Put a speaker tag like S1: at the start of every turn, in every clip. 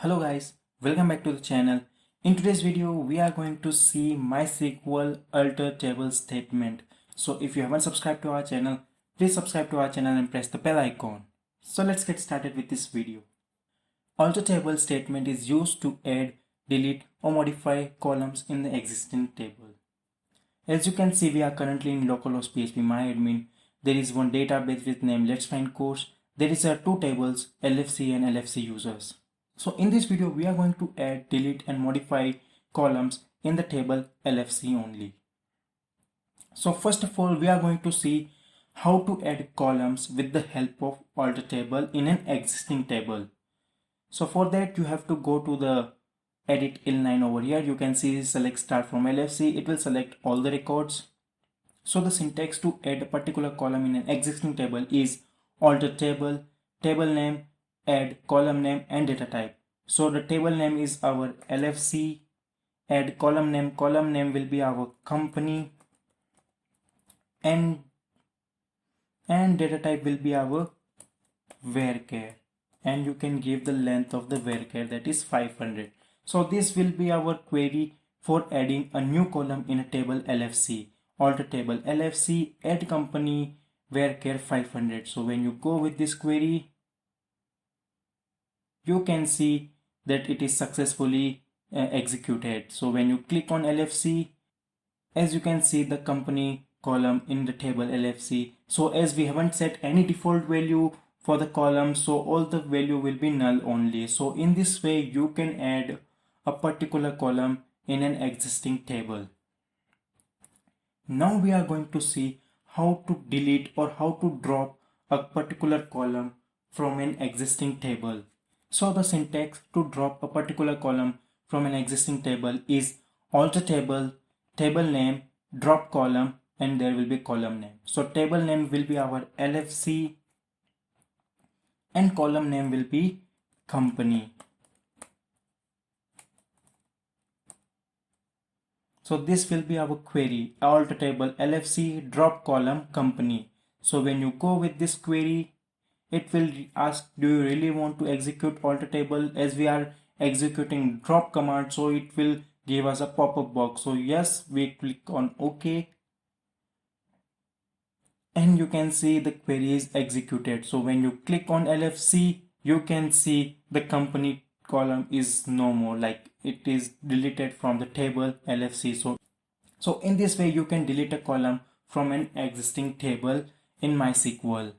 S1: Hello guys, welcome back to the channel. In today's video, we are going to see MySQL alter table statement. So if you haven't subscribed to our channel, please subscribe to our channel and press the bell icon. So let's get started with this video. Alter table statement is used to add, delete or modify columns in the existing table. As you can see, we are currently in localhost PHP myadmin. There is one database with name Letsfindcourse. There is two tables, LFC and LFC users. So in this video, we are going to add, delete and modify columns in the table LFC only. So first of all, we are going to see how to add columns with the help of alter table in an existing table. So for that, you have to go to the edit inline over here. You can see select start from LFC. It will select all the records. So the syntax to add a particular column in an existing table is alter table, table name, add column name and data type. So the table name is our LFC, add column name will be our company, and data type will be our varchar, and you can give the length of the varchar, that is 500. So this will be our query for adding a new column in a table LFC. Alter table LFC, add company, varchar 500. So when you go with this query, you can see that it is successfully executed. So when you click on LFC, as you can see the company column in the table LFC. So as we haven't set any default value for the column, so all the value will be null only. So in this way, you can add a particular column in an existing table. Now we are going to see how to delete or how to drop a particular column from an existing table. So the syntax to drop a particular column from an existing table is alter table, table name, drop column, and there will be column name. So table name will be our LFC and column name will be company. So this will be our query, alter table LFC, drop column, company. So when you go with this query, it will ask, do you really want to execute alter table? As we are executing drop command, so it will give us a pop-up box. So yes, we click on OK, and you can see the query is executed. So when you click on LFC, you can see the company column is no more, like it is deleted from the table LFC. So in this way, you can delete a column from an existing table in MySQL.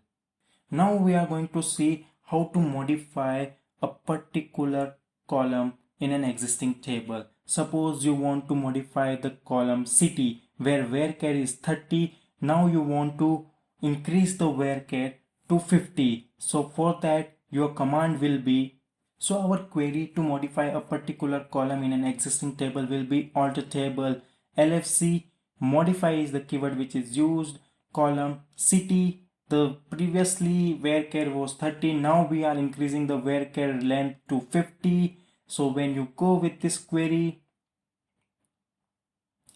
S1: Now we are going to see how to modify a particular column in an existing table. Suppose you want to modify the column city where varchar is 30. Now you want to increase the varchar to 50. So for that, your command will be, so our query to modify a particular column in an existing table will be alter table LFC, modify is the keyword which is used, column city. The previously varchar was 30. Now we are increasing the varchar length to 50. So when you go with this query,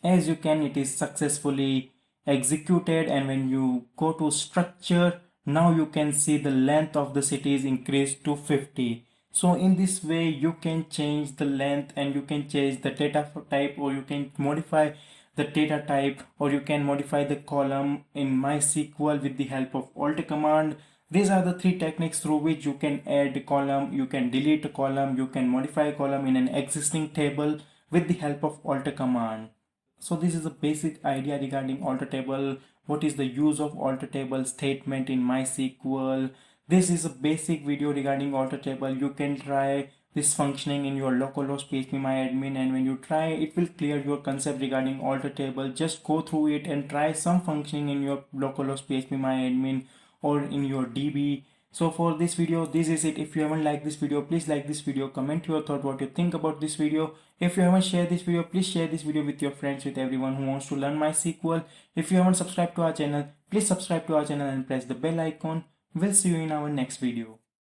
S1: as you can, it is successfully executed. And when you go to structure, now you can see the length of the city is increased to 50. So in this way, you can change the length and you can change the data type, or you can modify the data type, or you can modify the column in MySQL with the help of alter command. These are the three techniques through which you can add a column, you can delete a column, you can modify a column in an existing table with the help of alter command. So this is a basic idea regarding alter table. What is the use of alter table statement in MySQL? This is a basic video regarding alter table. You can try this functioning in your localhost PHP myadmin, and when you try, it will clear your concept regarding alter table. Just go through it and try some functioning in your localhost PHP myadmin or in your DB. So for this video, this is it. If you haven't liked this video, please like this video, comment your thought, what you think about this video. If you haven't shared this video, please share this video with your friends, with everyone who wants to learn MySQL. If you haven't subscribed to our channel, please subscribe to our channel and press the bell icon. We'll see you in our next video.